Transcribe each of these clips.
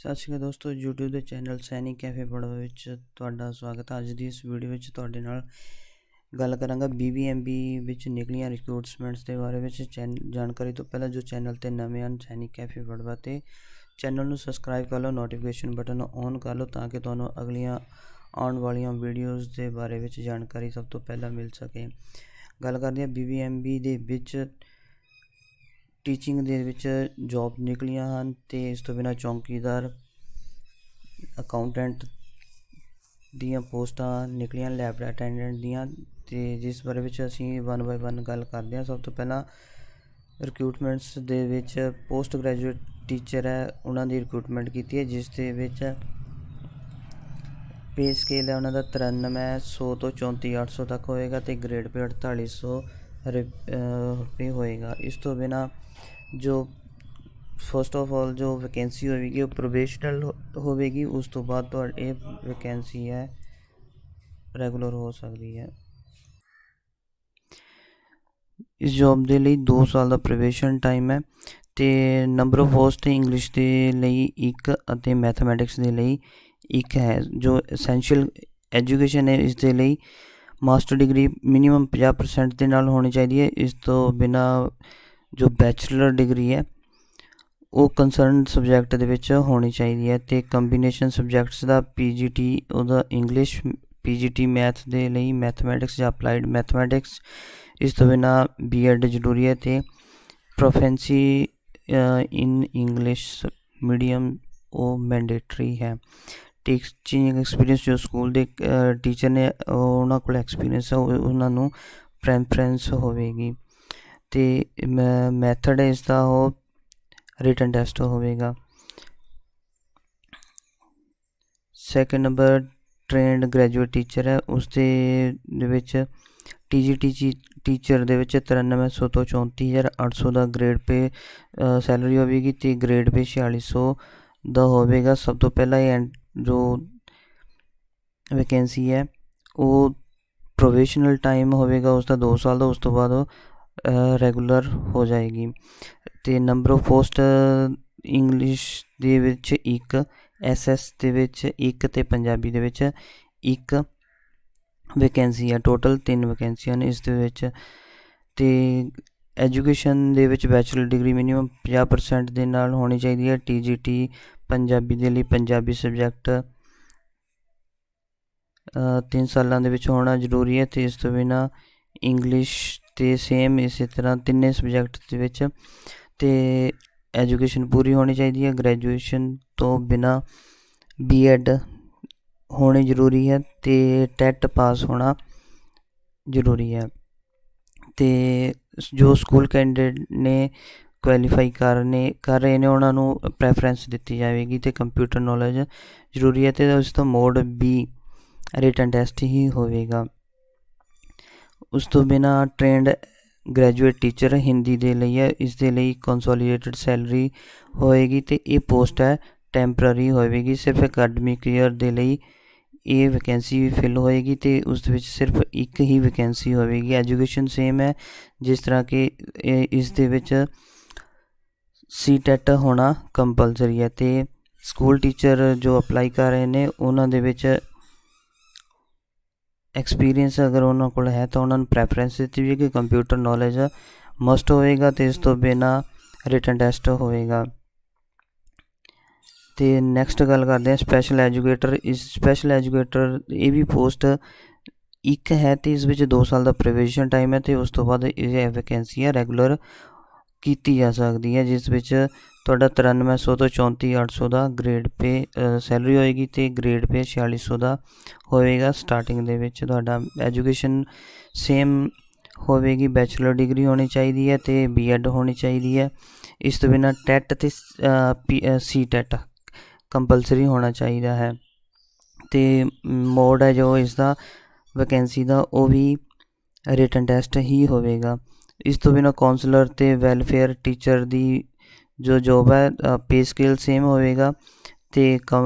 ਸਤਿ ਸ਼੍ਰੀ ਅਕਾਲ ਦੋਸਤੋ, YouTube ਦੇ ਚੈਨਲ ਸੈਨਿਕ ਕੈਫੇ ਪੜਵਾ ਵਿੱਚ ਤੁਹਾਡਾ ਸਵਾਗਤ ਹੈ। ਅੱਜ ਦੀ ਇਸ ਵੀਡੀਓ ਵਿੱਚ ਤੁਹਾਡੇ ਨਾਲ ਗੱਲ ਕਰਾਂਗਾ BBMB ਵਿੱਚ ਨਿਕਲੀਆਂ ਰਿਕਰੂਟਮੈਂਟਸ ਦੇ ਬਾਰੇ ਵਿੱਚ। ਜਾਣਕਾਰੀ ਤੋਂ ਪਹਿਲਾਂ ਜੋ ਚੈਨਲ ਤੇ ਨਵੇਂ ਹਨ ਸੈਨਿਕ ਕੈਫੇ ਪੜਵਾ ਤੇ ਚੈਨਲ ਨੂੰ ਸਬਸਕ੍ਰਾਈਬ ਕਰ ਲਓ, ਨੋਟੀਫਿਕੇਸ਼ਨ ਬਟਨ ਨੂੰ ਔਨ ਕਰ ਲਓ ਤਾਂ ਕਿ ਤੁਹਾਨੂੰ ਅਗਲੀਆਂ ਆਉਣ ਵਾਲੀਆਂ ਵੀਡੀਓਜ਼ ਦੇ ਬਾਰੇ ਵਿੱਚ ਜਾਣਕਾਰੀ ਸਭ ਤੋਂ ਪਹਿਲਾਂ ਮਿਲ ਸਕੇ। ਗੱਲ ਕਰਦੇ ਹਾਂ BBMB ਦੇ ਵਿੱਚ ਟੀਚਿੰਗ ਦੇ ਵਿੱਚ ਜੋਬ ਨਿਕਲੀਆਂ ਹਨ ਤੇ ਇਸ ਤੋਂ ਬਿਨਾਂ ਚੌਂਕੀਦਾਰ, ਅਕਾਊਂਟੈਂਟ ਦੀਆਂ ਪੋਸਟਾਂ ਨਿਕਲੀਆਂ, ਲੈਬ ਅਟੈਂਡੈਂਟ ਦੀਆਂ, ਤੇ ਜਿਸ ਬਾਰੇ ਵਿੱਚ ਅਸੀਂ 1 ਬਾਏ 1 ਗੱਲ ਕਰਦੇ ਹਾਂ। ਸਭ ਤੋਂ ਪਹਿਲਾਂ ਰਿਕਰੂਟਮੈਂਟਸ ਦੇ ਵਿੱਚ ਪੋਸਟ ਗ੍ਰੈਜੂਏਟ ਟੀਚਰ ਹੈ, ਉਹਨਾਂ ਦੀ ਰਿਕਰੂਟਮੈਂਟ ਕੀਤੀ ਹੈ, ਜਿਸ ਦੇ ਵਿੱਚ ਪੇ ਸਕੇਲ ਹੈ ਉਹਨਾਂ ਦਾ 9300 ਤੋਂ 34800 ਤੱਕ ਹੋਏਗਾ ਤੇ ਗ੍ਰੇਡ ਪੇ 4800 ਰੁਪਏ ਹੋਏਗਾ। ਇਸ ਤੋਂ ਬਿਨਾਂ ਜੋ ਫਸਟ ਆਫ ਆਲ ਜੋ ਵੈਕੈਂਸੀ ਹੋਵੇਗੀ ਉਹ ਪ੍ਰੋਬੇਸ਼ਨਲ ਹੋਵੇਗੀ, ਉਸ ਤੋਂ ਬਾਅਦ ਤੁਹਾਡੀ ਇਹ ਵੈਕੈਂਸੀ ਹੈ ਰੈਗੂਲਰ ਹੋ ਸਕਦੀ ਹੈ। ਇਸ ਜੋਬ ਦੇ ਲਈ 2 ਸਾਲ ਦਾ ਪ੍ਰੋਬੇਸ਼ਨ ਟਾਈਮ ਹੈ ਤੇ ਨੰਬਰ ਆਫ ਪੋਸਟ ਇੰਗਲਿਸ਼ ਦੇ ਲਈ 1 ਅਤੇ ਮੈਥਮੈਟਿਕਸ ਦੇ ਲਈ 1 ਹੈ। ਜੋ ਐਸੈਂਸ਼ੀਅਲ ਐਜੂਕੇਸ਼ਨ ਹੈ ਇਸ ਦੇ ਲਈ ਮਾਸਟਰ ਡਿਗਰੀ ਮਿਨੀਮਮ 50% ਦੇ ਨਾਲ ਹੋਣੀ ਚਾਹੀਦੀ ਹੈ। ਇਸ ਤੋਂ ਬਿਨਾਂ ਜੋ ਬੈਚਲਰ ਡਿਗਰੀ ਹੈ ਉਹ ਕੰਸਰਨ ਸਬਜੈਕਟ ਦੇ ਵਿੱਚ ਹੋਣੀ ਚਾਹੀਦੀ ਹੈ ਤੇ ਕੰਬੀਨੇਸ਼ਨ ਸਬਜੈਕਟਸ ਦਾ PGT ਉਹਦਾ ਇੰਗਲਿਸ਼, PGT ਮੈਥ ਦੇ ਲਈ ਮੈਥਮੈਟਿਕਸ ਜਾਂ ਅਪਲਾਈਡ ਮੈਥਮੈਟਿਕਸ। ਇਸ ਤੋਂ ਬਿਨਾਂ B.Ed ਜ਼ਰੂਰੀ ਹੈ ਤੇ ਪ੍ਰੋਫੈਂਸੀ ਇਨ ਇੰਗਲਿਸ਼ ਮੀਡੀਅਮ ਉਹ ਮੈਂਡੇਟਰੀ ਹੈ। ਟੀਚਿੰਗ ਐਕਸਪੀਰੀਅੰਸ ਜੋ ਸਕੂਲ ਦੇ ਟੀਚਰ ਨੇ ਉਹਨਾਂ ਕੋਲ ਐਕਸਪੀਰੀਅੰਸ ਹੈ ਉਹਨਾਂ ਨੂੰ ਪ੍ਰੈਫਰੈਂਸ ਹੋਵੇਗੀ ਤੇ ਮੈਥਡ ਇਸ ਦਾ ਉਹ ਰਿਟਨ ਟੈਸਟ ਹੋਵੇਗਾ। Second number trained graduate teacher ਹੈ, ਉਸ ਦੇ ਵਿੱਚ TGT ਟੀਚਰ ਦੇ ਵਿੱਚ 9300 ਤੋਂ 34800 ਦਾ ਗ੍ਰੇਡ ਪੇ ਸੈਲਰੀ ਹੋਵੇਗੀ ਤੇ ਗ੍ਰੇਡ ਪੇ 4600 ਦਾ ਹੋਵੇਗਾ। ਸਭ ਤੋਂ ਪਹਿਲਾਂ ਇਹ ਜੋ ਵੈਕੈਂਸੀ ਹੈ ਉਹ ਪ੍ਰੋਬੇਸ਼ਨਲ ਟਾਈਮ ਹੋਵੇਗਾ ਉਸਦਾ 2 ਸਾਲ ਦਾ, ਉਸ ਤੋਂ ਬਾਅਦ ਉਹ ਰੈਗੂਲਰ ਹੋ ਜਾਏਗੀ ਤੇ ਨੰਬਰ ਆਫ ਪੋਸਟ ਇੰਗਲਿਸ਼ ਦੇ ਵਿੱਚ 1, SS ਦੇ ਵਿੱਚ 1 ਤੇ ਪੰਜਾਬੀ ਦੇ ਵਿੱਚ 1 ਵੈਕੈਂਸੀ ਹੈ। ਟੋਟਲ 3 ਵੈਕੈਂਸੀਆਂ ਨੇ ਇਸ ਦੇ ਵਿੱਚ ਤੇ ਐਜੂਕੇਸ਼ਨ ਦੇ ਵਿੱਚ ਬੈਚਲਰ ਡਿਗਰੀ ਮਿਨੀਮਮ 50% ਦੇ ਨਾਲ ਹੋਣੀ ਚਾਹੀਦੀ ਹੈ। TGT ਪੰਜਾਬੀ ਦੇ ਲਈ ਪੰਜਾਬੀ ਸਬਜੈਕਟ 3 ਸਾਲਾਂ ਦੇ ਵਿੱਚ ਹੋਣਾ ਜ਼ਰੂਰੀ ਹੈ ਤੇ ਇਸ ਤੋਂ ਬਿਨਾਂ ਇੰਗਲਿਸ਼ ਤੇ ਸੇਮ ਇਸੇ ਤਰ੍ਹਾਂ ਤਿੰਨੇ ਸਬਜੈਕਟ ਦੇ ਵਿੱਚ ਤੇ ਐਜੂਕੇਸ਼ਨ ਪੂਰੀ ਹੋਣੀ ਚਾਹੀਦੀ ਹੈ। ਗ੍ਰੈਜੂਏਸ਼ਨ ਤੋਂ ਬਿਨਾਂ B.Ed ਹੋਣੀ ਜ਼ਰੂਰੀ ਹੈ ਤੇ ਟੈਟ ਪਾਸ ਹੋਣਾ ਜ਼ਰੂਰੀ ਹੈ ਤੇ ਜੋ ਸਕੂਲ ਕੈਂਡੀਡੇਟ ਨੇ ਕੁਆਲੀਫਾਈ ਕਰ ਰਹੇ ਨੇ ਉਹਨਾਂ ਨੂੰ ਪ੍ਰੈਫਰੈਂਸ ਦਿੱਤੀ ਜਾਵੇਗੀ ਤੇ ਕੰਪਿਊਟਰ ਨੌਲੇਜ ਜ਼ਰੂਰੀ ਹੈ ਤੇ ਉਸ ਤੋਂ ਮੋਡ B ਰਿਟਨ ਟੈਸਟ ਹੀ ਹੋਵੇਗਾ। ਉਸ ਤੋਂ ਬਿਨਾਂ ਟ੍ਰੇਨਡ ਗ੍ਰੈਜੂਏਟ ਟੀਚਰ ਹਿੰਦੀ ਦੇ ਲਈ ਹੈ, ਇਸ ਦੇ ਲਈ ਕੰਸੋਲੀਡੇਟਡ ਸੈਲਰੀ ਹੋਏਗੀ ਤੇ ਇਹ ਪੋਸਟ ਹੈ ਟੈਂਪਰਰੀ ਹੋਵੇਗੀ। ਸਿਰਫ ਅਕੈਡਮਿਕ ਈਅਰ ਦੇ ਲਈ ਇਹ ਵੈਕੈਂਸੀ ਫਿਲ ਹੋਏਗੀ ਤੇ ਉਸ ਦੇ ਵਿੱਚ ਸਿਰਫ 1 ਹੀ ਵੈਕੈਂਸੀ ਹੋਵੇਗੀ। ਐਜੂਕੇਸ਼ਨ ਸੇਮ ਹੈ, ਜਿਸ ਤਰ੍ਹਾਂ ਕਿ ਇਸ ਦੇ ਵਿੱਚ CTET ਹੋਣਾ ਕੰਪਲਸਰੀ ਹੈ ਤੇ ਸਕੂਲ ਟੀਚਰ ਜੋ ਅਪਲਾਈ ਕਰ ਰਹੇ ਨੇ ਉਹਨਾਂ ਦੇ ਵਿੱਚ ਐਕਸਪੀਰੀਅੰਸ ਅਗਰ ਉਹਨਾਂ ਕੋਲ ਹੈ ਤਾਂ ਉਹਨਾਂ ਨੂੰ ਪ੍ਰੈਫਰੈਂਸ ਦਿੱਤੀ ਜਾਵੇਗੀ। ਕੰਪਿਊਟਰ ਨੌਲੇਜ ਮਸਟ ਹੋਵੇਗਾ ਤੇ ਇਸ ਤੋਂ ਬਿਨਾਂ ਰਿਟਨ ਟੈਸਟ ਹੋਵੇਗਾ। ਤੇ ਨੈਕਸਟ ਗੱਲ ਕਰਦੇ ਹਾਂ ਸਪੈਸ਼ਲ ਐਜੂਕੇਟਰ। ਇਸ ਸਪੈਸ਼ਲ ਐਜੂਕੇਟਰ ਇਹ ਵੀ ਪੋਸਟ 1 ਹੈ ਤੇ ਇਸ ਵਿੱਚ 2 ਸਾਲ ਦਾ ਪ੍ਰੋਬੇਸ਼ਨ ਟਾਈਮ ਹੈ ਤੇ ਉਸ ਤੋਂ ਬਾਅਦ ਇਹ ਵੈਕੈਂਸੀ ਹੈ ਰੈਗੂਲਰ ਕੀਤੀ ਜਾ ਸਕਦੀ ਹੈ, ਜਿਸ ਵਿੱਚ ਤੁਹਾਡਾ 9300 ਤੋਂ 34800 ਦਾ ਗ੍ਰੇਡ ਪੇ ਸੈਲਰੀ ਹੋਏਗੀ ਤੇ ਗ੍ਰੇਡ ਪੇ 4600 ਦਾ ਹੋਵੇਗਾ। ਸਟਾਰਟਿੰਗ ਦੇ ਵਿੱਚ ਤੁਹਾਡਾ ਐਜੂਕੇਸ਼ਨ ਸੇਮ ਹੋਵੇਗੀ, ਬੈਚਲਰ ਡਿਗਰੀ ਹੋਣੀ ਚਾਹੀਦੀ ਹੈ ਤੇ B.Ed ਹੋਣੀ ਚਾਹੀਦੀ ਹੈ। ਇਸ ਤੋਂ ਬਿਨਾਂ ਟੈਟ ਤੇ CTET ਕੰਪਲਸਰੀ ਹੋਣਾ ਚਾਹੀਦਾ ਹੈ ਤੇ ਮੋਡ ਹੈ ਜੋ ਇਸ ਦਾ ਵੈਕੈਂਸੀ ਦਾ ਉਹ ਵੀ ਰਿਟਨ ਟੈਸਟ ਹੀ ਹੋਵੇਗਾ। ਇਸ ਤੋਂ ਬਿਨਾਂ ਕਾਉਂਸਲਰ ਤੇ ਵੈਲਫੇਅਰ ਟੀਚਰ ਦੀ ਜੋ ਜੋਬ ਹੈ ਪੇ ਸਕੇਲ ਸੇਮ ਹੋਵੇਗਾ ਤੇ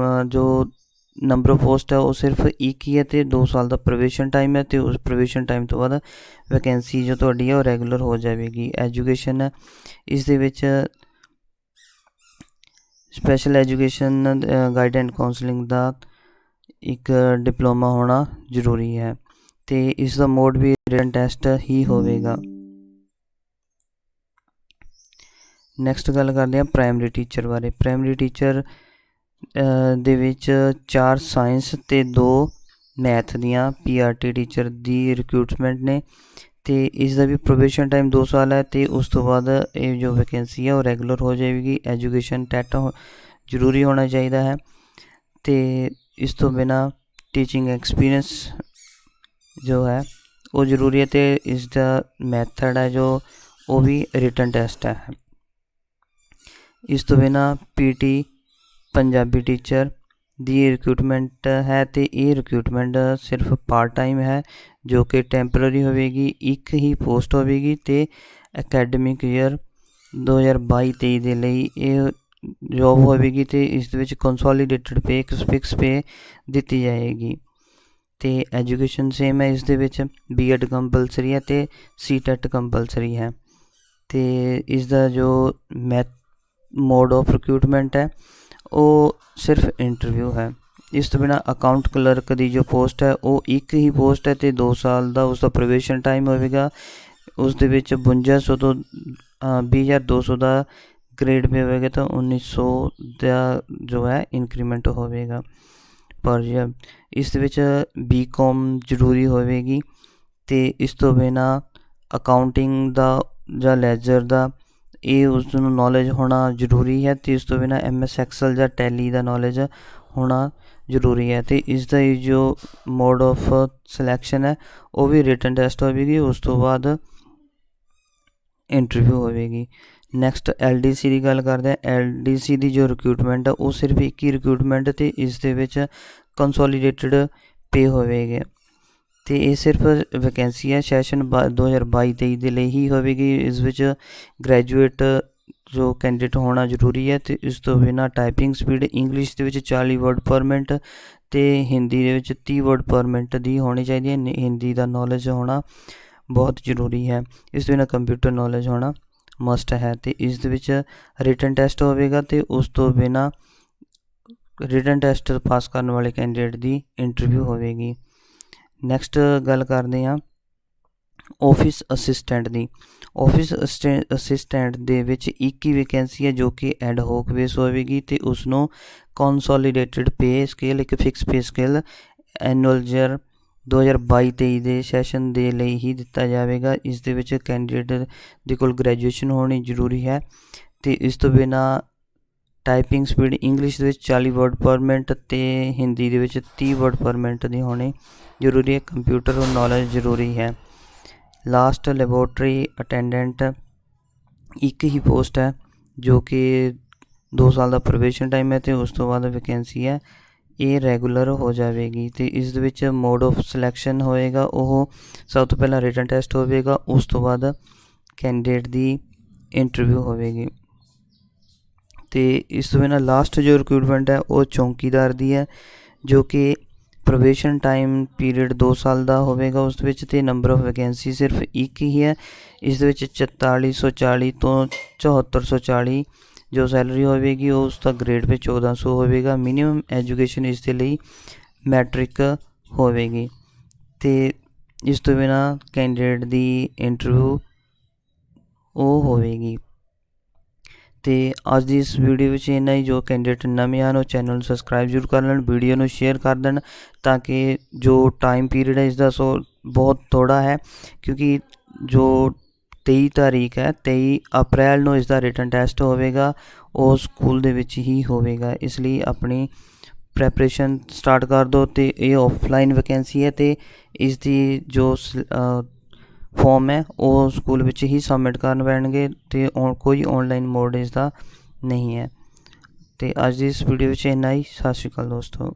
ਜੋ ਨੰਬਰ ਆਫ ਪੋਸਟ ਹੈ ਉਹ ਸਿਰਫ 1 ਹੀ ਹੈ ਤੇ 2 ਸਾਲ ਦਾ ਪ੍ਰੋਬੇਸ਼ਨ ਟਾਈਮ ਹੈ ਤੇ ਉਸ ਪ੍ਰੋਬੇਸ਼ਨ ਟਾਈਮ ਤੋਂ ਬਾਅਦ ਵੈਕੈਂਸੀ ਜੋ ਤੁਹਾਡੀ ਹੈ ਉਹ ਰੈਗੂਲਰ ਹੋ ਜਾਵੇਗੀ। ਐਜੂਕੇਸ਼ਨ ਇਸ ਦੇ ਵਿੱਚ special education guide and counselling ਦਾ ਇੱਕ ਡਿਪਲੋਮਾ ਹੋਣਾ ਜ਼ਰੂਰੀ ਹੈ ਅਤੇ ਇਸ ਦਾ ਮੋਡ ਵੀ ਰਿਟਨ ਟੈਸਟ ਹੀ ਹੋਵੇਗਾ। ਨੈਕਸਟ ਗੱਲ ਕਰਦੇ ਹਾਂ ਪ੍ਰਾਇਮਰੀ ਟੀਚਰ ਬਾਰੇ। ਪ੍ਰਾਇਮਰੀ ਟੀਚਰ ਦੇ ਵਿੱਚ 4 ਸਾਇੰਸ ਅਤੇ 2 ਮੈਥ ਦੀਆਂ PRT ਟੀਚਰ ਦੀ ਰਿਕਰੂਟਮੈਂਟ ਨੇ ਅਤੇ ਇਸ ਦਾ ਵੀ ਪ੍ਰੋਬੇਸ਼ਨ ਟਾਈਮ 2 ਸਾਲ ਹੈ ਅਤੇ ਉਸ ਤੋਂ ਬਾਅਦ ਇਹ ਜੋ ਵੈਕੈਂਸੀ ਹੈ ਉਹ ਰੈਗੂਲਰ ਹੋ ਜਾਵੇਗੀ। ਐਜੂਕੇਸ਼ਨ ਟੈਟ ਜ਼ਰੂਰੀ ਹੋਣਾ ਚਾਹੀਦਾ ਹੈ ਅਤੇ ਇਸ ਤੋਂ ਬਿਨਾਂ ਟੀਚਿੰਗ ਐਕਸਪੀਰੀਅੰਸ ਜੋ ਹੈ ਉਹ ਜ਼ਰੂਰੀ ਹੈ ਅਤੇ ਇਸ ਦਾ ਮੈਥਡ ਹੈ ਜੋ ਉਹ ਵੀ ਰਿਟਨ ਟੈਸਟ ਹੈ। ਇਸ ਤੋਂ ਬਿਨਾਂ PT ਪੰਜਾਬੀ ਟੀਚਰ ਦੀ ਰਿਕਰੂਟਮੈਂਟ ਹੈ ਅਤੇ ਇਹ ਰਿਕਰੂਟਮੈਂਟ ਸਿਰਫ ਪਾਰਟ ਟਾਈਮ ਹੈ ਜੋ ਕਿ ਟੈਂਪਰਰੀ ਹੋਵੇਗੀ। ਇੱਕ ਹੀ ਪੋਸਟ ਹੋਵੇਗੀ ਅਤੇ ਅਕੈਡਮਿਕ ਈਅਰ 2022-23 ਦੇ ਲਈ ਇਹ ਜੋਬ ਹੋਵੇਗੀ ਅਤੇ ਇਸ ਦੇ ਵਿੱਚ ਕੰਸੋਲੀਡੇਟਡ ਪੇ ਇੱਕ ਫਿਕਸ ਪੇ ਦਿੱਤੀ ਜਾਏਗੀ ਅਤੇ ਐਜੂਕੇਸ਼ਨ ਸੇਮ ਹੈ। ਇਸ ਦੇ ਵਿੱਚ B.Ed ਕੰਪਲਸਰੀ ਹੈ ਅਤੇ C.TET ਕੰਪਲਸਰੀ ਹੈ ਅਤੇ ਇਸ ਦਾ ਜੋ ਮੋਡ ਆਫ ਰਿਕਰੂਟਮੈਂਟ ਹੈ ਉਹ ਸਿਰਫ ਇੰਟਰਵਿਊ ਹੈ। ਇਸ ਤੋਂ ਬਿਨਾਂ ਅਕਾਊਂਟ ਕਲਰਕ ਦੀ ਜੋ ਪੋਸਟ ਹੈ ਉਹ ਇੱਕ ਹੀ ਪੋਸਟ ਹੈ ਅਤੇ 2 ਸਾਲ ਦਾ ਉਸਦਾ ਪ੍ਰੋਬੇਸ਼ਨ ਟਾਈਮ ਹੋਵੇਗਾ। ਉਸ ਦੇ ਵਿੱਚ 5200 ਤੋਂ 20200 ਦਾ ਗ੍ਰੇਡ ਪੇ ਹੋਵੇਗਾ ਤਾਂ 1900 ਦਾ ਜੋ ਹੈ ਇਨਕਰੀਮੈਂਟ ਹੋਵੇਗਾ ਪਰ ਈਅਰ। ਇਸ ਦੇ ਵਿੱਚ B.Com ਜ਼ਰੂਰੀ ਹੋਵੇਗੀ ਅਤੇ ਇਸ ਤੋਂ ਬਿਨਾਂ ਅਕਾਊਂਟਿੰਗ ਦਾ ਜਾਂ ਲੈਜਰ ਦਾ ਇਹ ਉਸ ਨੂੰ ਨੌਲੇਜ ਹੋਣਾ ਜ਼ਰੂਰੀ ਹੈ ਅਤੇ ਇਸ ਤੋਂ ਬਿਨਾਂ MS Excel ਜਾਂ ਟੈਲੀ ਦਾ ਨੌਲੇਜ ਹੋਣਾ ਜ਼ਰੂਰੀ ਹੈ ਅਤੇ ਇਸ ਦਾ ਜੋ ਮੋਡ ਆਫ ਸਿਲੈਕਸ਼ਨ ਹੈ ਉਹ ਵੀ ਰਿਟਨ ਟੈਸਟ ਹੋਵੇਗੀ। ਉਸ ਤੋਂ ਬਾਅਦ ਇੰਟਰਵਿਊ ਹੋਵੇਗੀ। ਨੈਕਸਟ LDC ਦੀ ਗੱਲ ਕਰਦੇ ਹਾਂ। LDC ਦੀ ਜੋ ਰਿਕਰੂਟਮੈਂਟ ਹੈ ਉਹ ਸਿਰਫ ਇੱਕ ਹੀ ਰਿਕਰੂਟਮੈਂਟ ਅਤੇ ਇਸ ਦੇ ਵਿੱਚ ਕੰਸੋਲੀਡੇਟਡ ਪੇ ਹੋਵੇਗਾ ਅਤੇ ਇਹ ਸਿਰਫ ਵੈਕੈਂਸੀ ਹੈ ਸੈਸ਼ਨ 2022-23 ਦੇ ਲਈ ਹੀ ਹੋਵੇਗੀ। ਇਸ ਵਿੱਚ ਗ੍ਰੈਜੂਏਟ ਜੋ ਕੈਂਡੀਡੇਟ ਹੋਣਾ ਜ਼ਰੂਰੀ ਹੈ ਅਤੇ ਇਸ ਤੋਂ ਬਿਨਾਂ ਟਾਈਪਿੰਗ ਸਪੀਡ ਇੰਗਲਿਸ਼ ਦੇ ਵਿੱਚ 40 ਵਰਡ ਪਰ ਮਿੰਟ ਅਤੇ ਹਿੰਦੀ ਦੇ ਵਿੱਚ 30 ਵਰਡ ਪਰ ਮਿੰਟ ਦੀ ਹੋਣੀ ਚਾਹੀਦੀ ਹੈ। ਹਿੰਦੀ ਦਾ ਨੌਲੇਜ ਹੋਣਾ ਬਹੁਤ ਜ਼ਰੂਰੀ ਹੈ। ਇਸ ਤੋਂ ਬਿਨਾਂ ਕੰਪਿਊਟਰ ਨੌਲੇਜ ਹੋਣਾ ਮਸਟ ਹੈ ਅਤੇ ਇਸ ਦੇ ਵਿੱਚ ਰਿਟਨ ਟੈਸਟ ਹੋਵੇਗਾ ਅਤੇ ਉਸ ਤੋਂ ਬਿਨਾਂ ਰਿਟਨ ਟੈਸਟ ਪਾਸ ਕਰਨ ਵਾਲੇ ਕੈਂਡੀਡੇਟ ਦੀ ਇੰਟਰਵਿਊ ਹੋਵੇਗੀ। ਨੈਕਸਟ ਗੱਲ ਕਰਦੇ ਹਾਂ ਆਫਿਸ ਅਸਿਸਟੈਂਟ ਦੀ। ਆਫਿਸ ਅਸਿਸਟੈਂਟ ਦੇ ਵਿੱਚ ਇੱਕ ਹੀ ਵੈਕੈਂਸੀ ਹੈ ਜੋ ਕਿ ਐਡ ਹੋਕ ਬੇਸ ਹੋਵੇਗੀ ਅਤੇ ਉਸ ਨੂੰ ਕੰਸੋਲੀਡੇਟਡ ਪੇ ਸਕੇਲ ਇੱਕ fix pay scale annual year 2022-23 ਦੇ ਸੈਸ਼ਨ ਦੇ ਲਈ ਹੀ ਦਿੱਤਾ ਜਾਵੇਗਾ। ਇਸ ਦੇ ਵਿੱਚ ਕੈਂਡੀਡੇਟ ਦੇ ਕੋਲ ਗ੍ਰੈਜੂਏਸ਼ਨ ਹੋਣੀ ਜ਼ਰੂਰੀ ਹੈ ਅਤੇ ਇਸ ਤੋਂ ਬਿਨਾਂ ਟਾਈਪਿੰਗ ਸਪੀਡ ਇੰਗਲਿਸ਼ ਦੇ ਵਿੱਚ 40 ਵਰਡ ਪਰ ਮਿੰਟ ਅਤੇ ਹਿੰਦੀ ਦੇ ਵਿੱਚ 30 ਵਰਡ ਪਰ ਮਿੰਟ ਦੀ ਹੋਣੀ ਜ਼ਰੂਰੀ ਹੈ। ਕੰਪਿਊਟਰ ਨੌਲੇਜ ਜ਼ਰੂਰੀ ਹੈ। ਲਾਸਟ ਲੈਬੋਰਟਰੀ ਅਟੈਂਡੈਂਟ ਇੱਕ ਹੀ ਪੋਸਟ ਹੈ ਜੋ ਕਿ 2 ਸਾਲ ਦਾ ਪ੍ਰੋਬੇਸ਼ਨ ਟਾਈਮ ਹੈ ਅਤੇ ਉਸ ਤੋਂ ਬਾਅਦ ਵੈਕੈਂਸੀ ਹੈ ਇਹ ਰੈਗੂਲਰ ਹੋ ਜਾਵੇਗੀ ਅਤੇ ਇਸ ਦੇ ਵਿੱਚ ਮੋਡ ਆਫ ਸਿਲੈਕਸ਼ਨ ਹੋਏਗਾ ਉਹ ਸਭ ਤੋਂ ਪਹਿਲਾਂ ਰਿਟਨ ਟੈਸਟ ਹੋਵੇਗਾ। ਉਸ ਤੋਂ ਬਾਅਦ ਕੈਂਡੀਡੇਟ ਦੀ ਇੰਟਰਵਿਊ ਹੋਵੇਗੀ ਅਤੇ ਇਸ ਤੋਂ ਬਿਨਾਂ ਲਾਸਟ ਜੋ ਰਿਕਰੂਟਮੈਂਟ ਹੈ ਉਹ ਚੌਂਕੀਦਾਰ ਦੀ ਹੈ ਜੋ ਕਿ ਪ੍ਰੋਬੇਸ਼ਨ ਟਾਈਮ ਪੀਰੀਅਡ 2 ਸਾਲ ਦਾ ਹੋਵੇਗਾ ਉਸ ਵਿੱਚ ਅਤੇ ਨੰਬਰ ਆਫ ਵੈਕੈਂਸੀ ਸਿਰਫ ਇੱਕ ਹੀ ਹੈ। ਇਸ ਦੇ ਵਿੱਚ 4440 ਤੋਂ 7440 ਜੋ ਸੈਲਰੀ ਹੋਵੇਗੀ ਉਸ ਦਾ ਗ੍ਰੇਡ ਪੇ 1400 ਹੋਵੇਗਾ। ਮਿਨੀਮਮ ਐਜੂਕੇਸ਼ਨ ਇਸ ਦੇ ਲਈ ਮੈਟ੍ਰਿਕ ਹੋਵੇਗੀ ਅਤੇ ਇਸ ਤੋਂ ਬਿਨਾਂ ਕੈਂਡੀਡੇਟ ਦੀ ਇੰਟਰਵਿਊ ਉਹ ਹੋਵੇਗੀ। ਅਤੇ ਅੱਜ ਦੀ ਇਸ ਵੀਡੀਓ ਵਿੱਚ ਇੰਨਾ ਹੀ। ਜੋ ਕੈਂਡੀਡੇਟ ਨਵੇਂ ਹਨ ਉਹ ਚੈਨਲ ਨੂੰ ਸਬਸਕ੍ਰਾਈਬ ਜ਼ਰੂਰ ਕਰ ਲੈਣ, ਵੀਡੀਓ ਨੂੰ ਸ਼ੇਅਰ ਕਰ ਦੇਣ ਤਾਂ ਕਿ ਜੋ ਟਾਈਮ ਪੀਰੀਅਡ ਹੈ ਇਸਦਾ ਬਹੁਤ ਥੋੜ੍ਹਾ ਹੈ ਕਿਉਂਕਿ ਜੋ 23 ਤਾਰੀਖ ਹੈ 23 ਅਪ੍ਰੈਲ ਨੂੰ ਇਸਦਾ ਰਿਟਨ ਟੈਸਟ ਹੋਵੇਗਾ ਉਹ ਸਕੂਲ ਦੇ ਵਿੱਚ ਹੀ ਹੋਵੇਗਾ। ਇਸ ਲਈ ਆਪਣੀ ਪ੍ਰੈਪਰੇਸ਼ਨ ਸਟਾਰਟ ਕਰ ਦਿਓ ਅਤੇ ਇਹ ਆਫਲਾਈਨ ਵੈਕੈਂਸੀ ਹੈ ਅਤੇ ਇਸ ਦੀ ਜੋ ਫੋਰਮ ਹੈ ਉਹ ਸਕੂਲ ਵਿੱਚ ਹੀ ਸਬਮਿਟ ਕਰਨ ਪੈਣਗੇ ਅਤੇ ਕੋਈ ਔਨਲਾਈਨ ਮੋਡ ਇਸ ਦਾ ਨਹੀਂ ਹੈ। ਅਤੇ ਅੱਜ ਦੀ ਇਸ ਵੀਡੀਓ ਵਿੱਚ ਇੰਨਾ ਹੀ। ਸਤਿ ਸ਼੍ਰੀ ਅਕਾਲ ਦੋਸਤੋ।